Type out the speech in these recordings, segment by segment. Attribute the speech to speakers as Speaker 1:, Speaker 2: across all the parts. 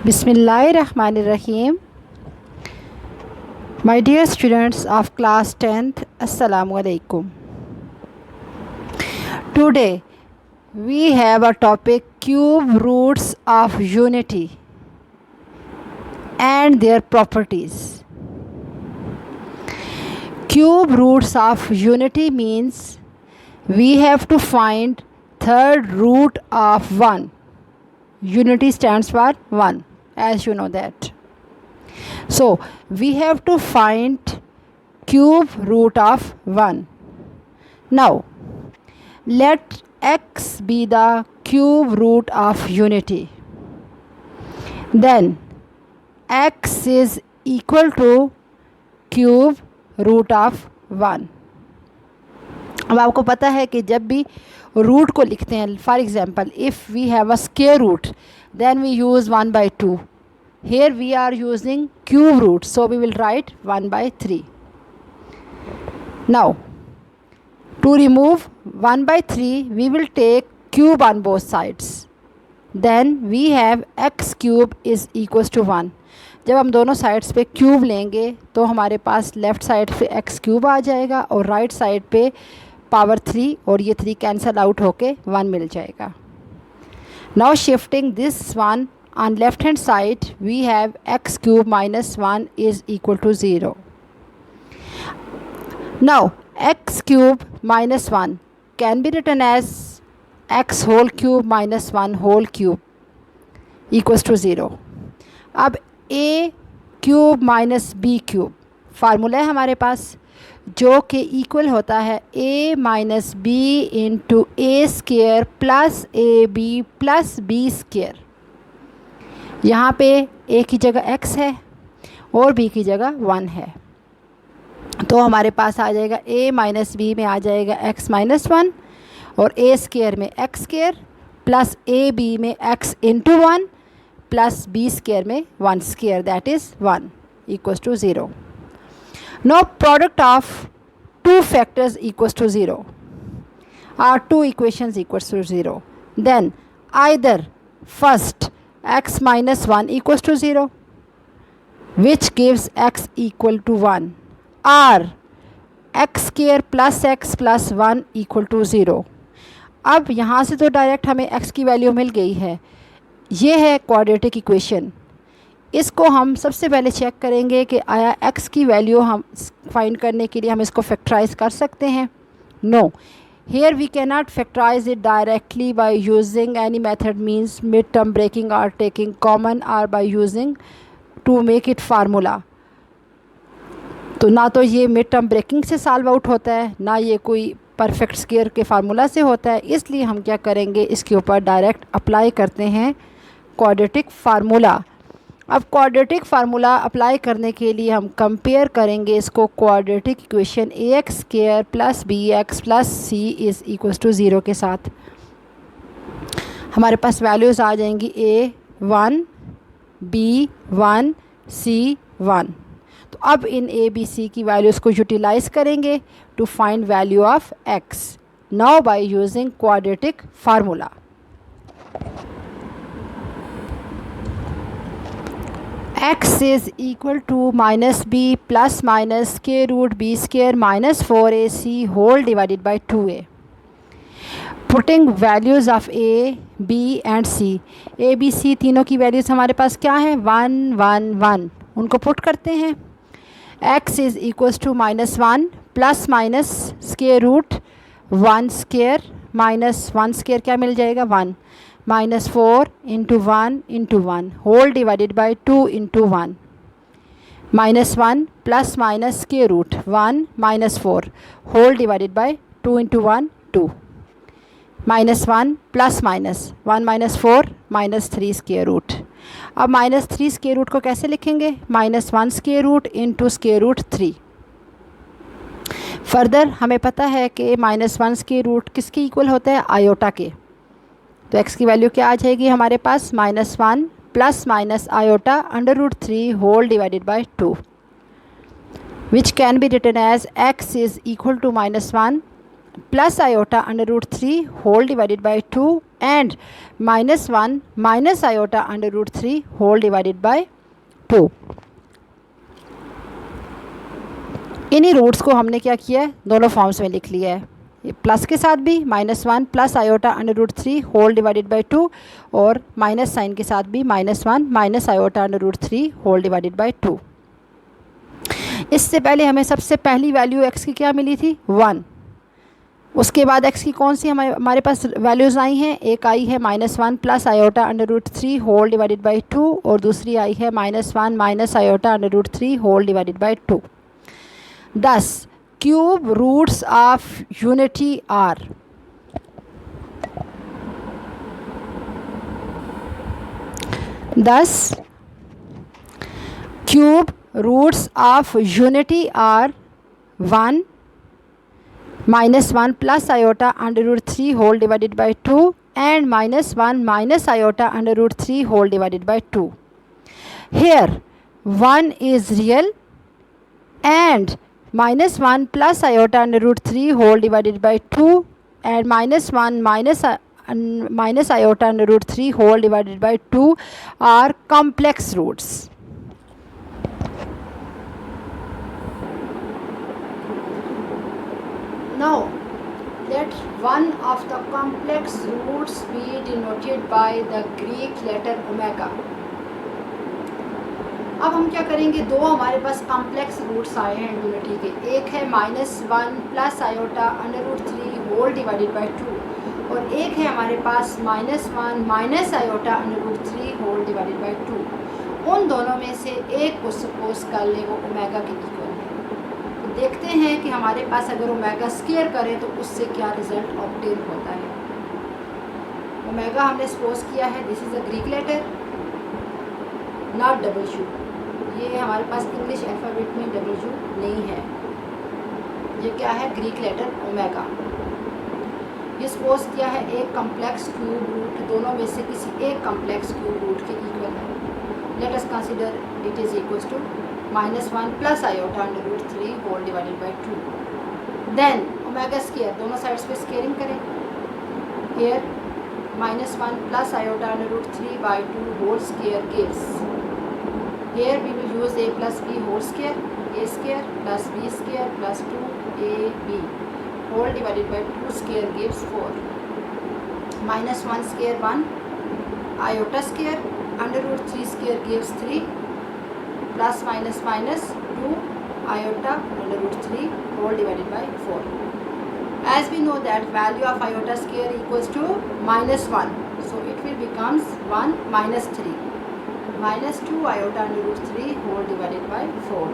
Speaker 1: Bismillahirrahmanirrahim. My dear students of class 10th, Assalamu alaikum. Today we have a topic cube roots of unity and their properties. Cube roots of unity means we have to find third root of 1. Unity stands for 1, as you know that. So we have to find cube root of 1. Now let x be the cube root of unity. Then x is equal to cube root of 1. अब आपको पता है कि जब भी root को लिखते हैं, for example if we have a square root then we use 1 by 2. Here we are using cube root, so we will write 1 by 3. Now to remove 1 by 3 we will take cube on both sides. Then we have x cube is equals to 1. जब हम दोनों sides पे cube लेंगे तो हमारे पास left side पे x cube आ जाएगा और राइट साइड पे पावर 3 और ये 3 कैंसल आउट होके 1 मिल जाएगा. Now shifting this one on left hand side we have x cube minus 1 is equal to 0. Now x cube minus 1 can be written as x whole cube minus 1 whole cube equals to 0. अब a cube minus b cube formula है हमारे पास जो कि equal होता है a minus b into a square plus a b plus b square. यहाँ पे a की जगह x है और b की जगह 1 है, तो हमारे पास आ जाएगा a माइनस बी में आ जाएगा x माइनस 1 और a स्केयर में x square plus a b में x into 1 plus b square में 1 square that is 1 equals to 0. Now product of two factors equals to 0 or two equations equals to 0. Then either first x minus 1 equals to 0 which gives x equal to 1 or x square plus x plus 1 equal to 0. अब यहाँ से तो direct हमें x की value मिल गई है. ये है क्वाड्रेटिक इक्वेशन. इसको हम सबसे पहले चेक करेंगे कि आया x की वैल्यू हम फाइंड करने के लिए हम इसको फैक्टराइज कर सकते हैं. No, here we can not factorise it directly by using any method means mid term breaking और टेकिंग कॉमन और by using to make it formula. तो ना तो ये मिड टर्म ब्रेकिंग से सॉल्व आउट होता है ना ये कोई परफेक्ट स्क्वायर के फार्मूला से होता है. इसलिए हम क्या करेंगे, इसके ऊपर डायरेक्ट अप्लाई करते हैं क्वाड्रेटिक फार्मूला. अब क्वाड्रेटिक फार्मूला अप्लाई करने के लिए हम कंपेयर करेंगे इसको quadratic equation a x square plus b x plus c is equals to 0 के साथ. हमारे पास वैल्यूज़ आ जाएंगी a1 b1 c1. तो अब इन ए बी सी की वैल्यूज़ को यूटिलाइज़ करेंगे to find value of x now by using quadratic formula. x is equal to minus b plus minus square root b square minus 4ac whole divided by 2a. Putting values of a, b and c. a, b, c तीनों की values हमारे पास क्या है 1 1 1. उनको put करते हैं. x is equals to minus 1 plus minus square root 1 square minus 1 square क्या मिल जाएगा 1 minus 4 into 1 into 1 whole divided by 2 into 1 minus 1 plus minus square root 1 minus 4 whole divided by 2 into 1 2 minus 1 plus minus 1 minus 4 minus 3 square root. अब minus 3 square root को कैसे लिखेंगे, minus 1 square root into square root 3. Further हमें पता है कि minus 1 square root किसके equal होता है, आयोटा के. तो x की वैल्यू क्या आ जाएगी हमारे पास minus 1 plus minus iota under root 3 whole divided by 2 which can be written as x is equal to minus 1 plus iota under root 3 whole divided by 2 and -1 minus iota under root 3 whole divided by 2. इन्हीं roots को हमने क्या किया है, दोनों forms में लिख लिया है, प्लस के साथ भी -1 plus iota under root 3 whole divided by 2 और माइनस साइन के साथ भी -1 minus iota under root 3 whole divided by 2. इससे पहले हमें सबसे पहली वैल्यू x की क्या मिली थी, 1. उसके बाद x की कौन सी हमारे पास वैल्यूज़ आई हैं, एक आई है -1 plus iota under root 3 whole divided by 2 और दूसरी आई है -1 minus iota under root 3 whole divided by 2. Thus, cube roots of unity are cube roots of unity are 1 -1 plus iota under root 3 whole divided by 2 and -1 minus iota under root 3 whole divided by 2. Here 1 is real and -1 plus iota under root 3 whole divided by 2 and -1 minus iota under root 3 whole divided by 2 are complex roots. Now let one of the complex roots be denoted by the Greek letter omega. अब हम क्या करेंगे, दो हमारे पास complex roots आए हैं unity के, एक है -1 plus iota under root 3 whole divided by 2 और एक है हमारे पास -1 minus iota under root 3 whole divided by 2. उन दोनों में से एक को सपोज कर ले वो ओमेगा के इक्वल है. तो देखते हैं कि हमारे पास अगर ओमेगा स्क्वायर करें तो उससे क्या रिजल्ट ऑब्टेन होता है. ओमेगा हमने सपोज किया है, this is a Greek letter not W. ये हमारे पास इंग्लिश अल्फ़ाबेट में W नहीं है, ये क्या है, ग्रीक लेटर ओमेगा. ये सपोज किया है एक कॉम्प्लेक्स क्यूब रूट दोनों में से किसी एक कॉम्प्लेक्स क्यूब रूट के इक्वल है. Let us consider it is equals to -1 plus iota under root 3 whole divided by 2. Then omega square, दोनों साइड्स पे स्क्वेयरिंग करें. Here -1 plus iota under root 3 by 2 whole square gives, here we will use a plus b whole square, a square plus b square plus 2ab whole divided by 2 square gives 4. -1 square 1 iota square under root 3 square gives 3 plus minus 2 iota under root 3 whole divided by 4. As we know that value of iota square equals to -1, so it will becomes 1 minus 3 -2 iota under root 3 whole divided by 4.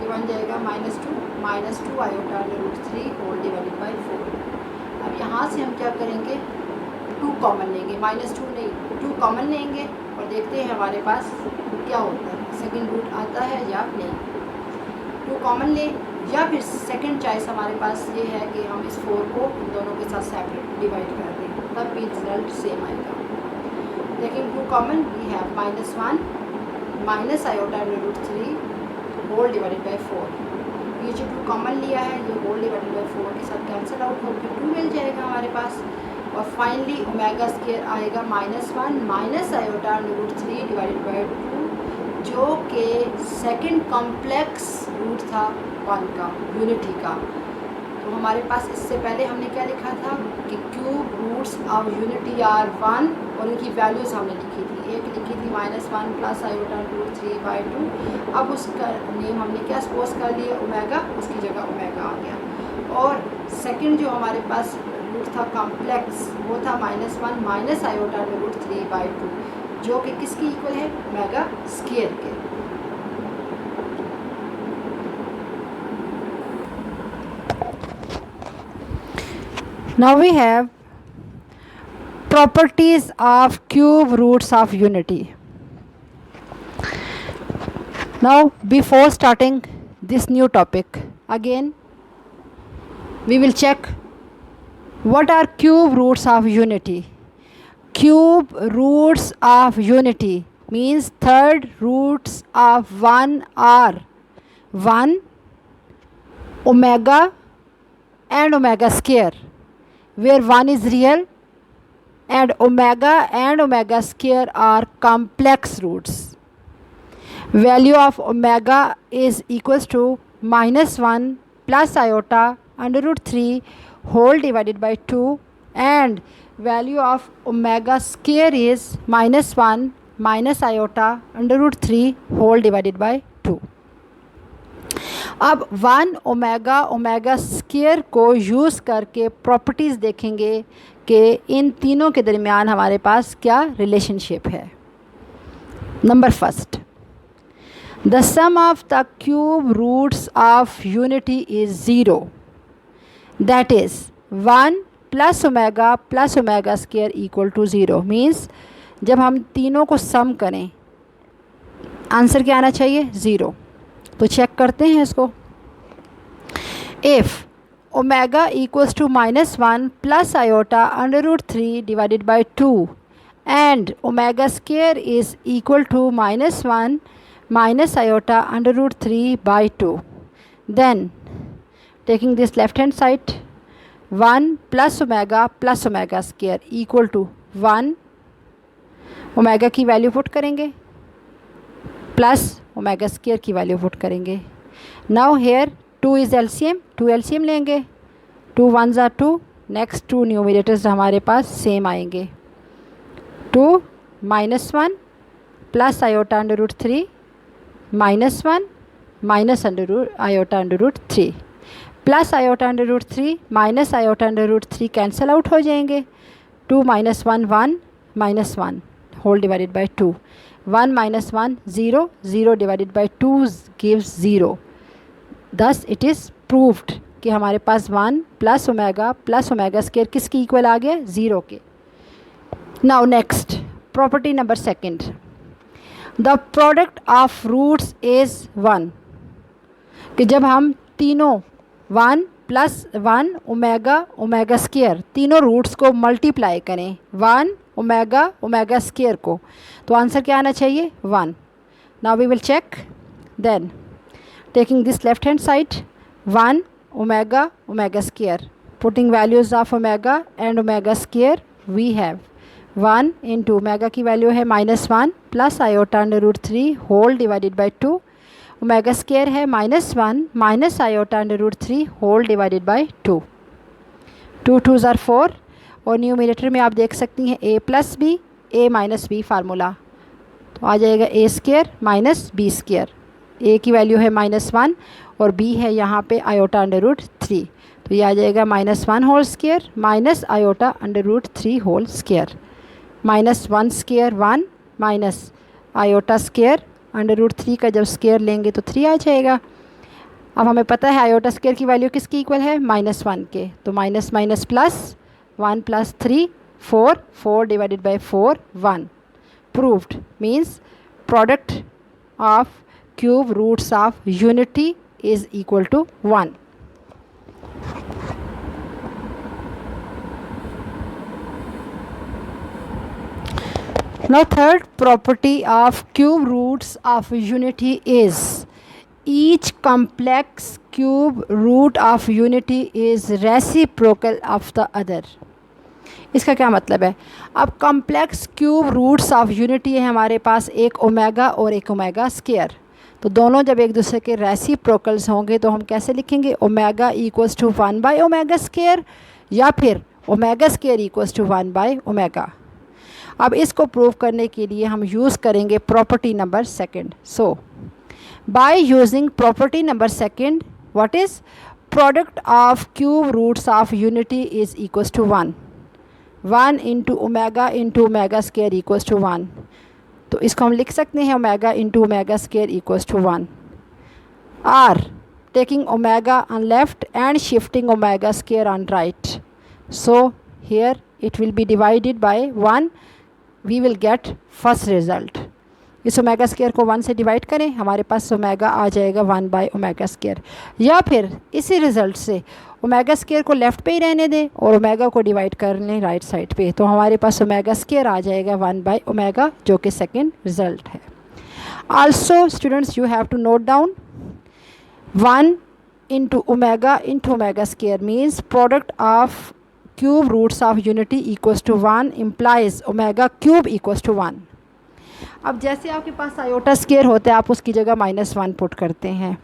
Speaker 1: ये बन जाएगा -2 iota under root 3 whole divided by 4. अब यहाँ से हम क्या करेंगे, 2 common लेंगे, -2 नहीं 2 कॉमन लेंगे और देखते हैं हमारे पास क्या होता है, सेकंड रूट आता है या नहीं. 2 कॉमन लें या फिर सेकंड चॉइस हमारे पास ये है कि हम इस 4 को इन दोनों के साथ सेपरेट डिवाइड कर दें, तब भी रिजल्ट सेम आएगा. Taking 2 common, we have -1 minus iota under root 3 whole divided by 4. ये जो 2 कॉमन लिया है ये होल डिवाइडेड बाई 4 के साथ कैंसिल आउट होकर 2 मिल जाएगा हमारे पास. और फाइनली ओमेगा स्क्वायर आएगा -1 minus iota under root 3 divided by 2 जो कि सेकंड कॉम्प्लेक्स रूट था 1 का, यूनिटी का. तो हमारे पास इससे पहले हमने क्या लिखा था कि cube roots of unity are 1 और इनकी वैल्यूज़ हमने लिखी थी. एक लिखी थी -1 प्लस आयोटा रूट 3 बाई 2. अब उसका नेम हमने क्या सपोज कर लिया, ओमेगा, उसकी जगह ओमेगा आ गया. और सेकंड जो हमारे पास रूट था कॉम्प्लेक्स वो था -1 माइनस आयोटा रूट 3 बाई 2 जो कि किसकी इक्वल है, ओमेगा स्क्वायर के. Now we have properties of cube roots of unity. Now before starting this new topic, again we will check what are cube roots of unity. Cube roots of unity means third roots of 1 are 1, omega and omega square, where 1 is real and omega square are complex roots. Value of omega is equals to -1 plus iota under root 3 whole divided by 2, and value of omega square is -1 minus iota under root 3 whole divided by 2. अब 1 omega square को use करके properties देखेंगे कि इन तीनों के दरमियान हमारे पास क्या रिलेशनशिप है. Number first, the sum of the cube roots of unity is 0. That is 1 plus omega square equal to 0. Means जब हम तीनों को सम करें आंसर क्या आना चाहिए? 0. तो चेक करते हैं इसको. If omega equals to -1 plus iota under root 3 divided by 2 and omega square is equal to -1 minus iota under root 3 by 2, then taking this left hand side 1 plus omega square equal to 1. Omega की value put करेंगे plus omega square की value put करेंगे. Now here 2 is LCM, 2 LCM लेंगे. 2 1s are 2. Next 2 numerators हमारे पास same आएंगे. 2 -1 plus iota under root 3 -1 minus iota under root 3 plus iota under root 3 minus iota under root 3 cancel out हो जाएंगे. 2 -1 1 -1 whole divided by 2. 1 - 1 0, 0 divided by 2 gives 0. Thus it is proved कि हमारे पास 1 plus omega square किसकी equal आ गया? 0 के. Now next property number second, the product of roots is 1. कि जब हम तीनों 1 प्लस 1 ओमेगा स्क्वायर तीनों रूट्स को मल्टीप्लाई करें 1 ओमेगा स्क्वायर को, तो आंसर क्या आना चाहिए? 1. Now we will check. Then taking this left hand side 1 omega square, putting values of omega and omega square we have 1 into omega की value है -1 plus iota under root 3 whole divided by 2. Omega square है -1 minus iota under root 3 whole divided by 2. 2 2s are 4 और numerator में आप देख सकती हैं a plus b a minus b formula, तो आ जाएगा a square minus b square. a की वैल्यू है -1 और b है यहाँ पे आयोटा अंडर रूट 3, तो ये आ जाएगा -1 whole square minus iota under root 3 whole square. -1 square 1 minus iota square under root 3 का जब स्क्वायर लेंगे तो 3 आ जाएगा. अब हमें पता है आयोटा स्क्वायर की वैल्यू किसकी इक्वल है? -1 के, तो minus minus plus 1 plus 3 4, 4 divided by 4 1. Proved means product of cube roots of unity is equal to 1. Now third property of cube roots of unity is each complex cube root of unity is reciprocal of the other. इसका क्या मतलब है? अब complex cube roots of unity है हमारे पास, एक omega और एक ओमेगा स्क्वायर, तो दोनों जब एक दूसरे के रेसिप्रोकल्स होंगे तो हम कैसे लिखेंगे? Omega equals to 1 by omega square या फिर omega square equals to 1 by omega. अब इसको प्रूव करने के लिए हम यूज़ करेंगे property number second. So by using property number second, what is product of cube roots of unity is equals to 1. 1 into omega square equals to 1, तो इसको हम लिख सकते हैं omega into omega square equals to 1. Are taking omega on left and shifting omega square on right, so here it will be divided by 1, we will get first result. इस omega square को 1 से divide करें, हमारे पास omega आ जाएगा 1 by omega square. या फिर इसी result से ओमेगा स्क्वायर को लेफ़्ट पे ही रहने दें और ओमेगा को डिवाइड कर लें राइट साइड पे, तो हमारे पास ओमेगा स्क्वायर आ जाएगा 1 बाई ओमेगा, जो कि सेकेंड रिज़ल्ट है. Also students you have to note down 1 into omega square means product of cube roots of unity equals to 1 implies omega cube equals to 1। अब जैसे आपके पास आयोटा स्केयर होता है, आप उसकी जगह -1 पुट करते हैं।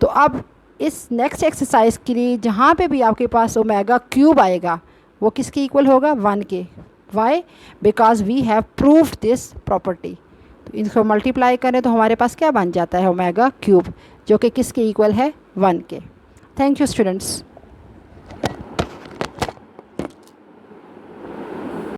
Speaker 1: तो अब इस नेक्स्ट एक्सरसाइज के लिए जहाँ पे भी आपके पास ओमेगा क्यूब आएगा वो किसके इक्वल होगा? 1 के। Why? Because we have proved this property. तो इनको मल्टीप्लाई करें तो हमारे पास क्या बन जाता है? ओमेगा क्यूब, जो कि किसके इक्वल है? 1 के। Thank you students.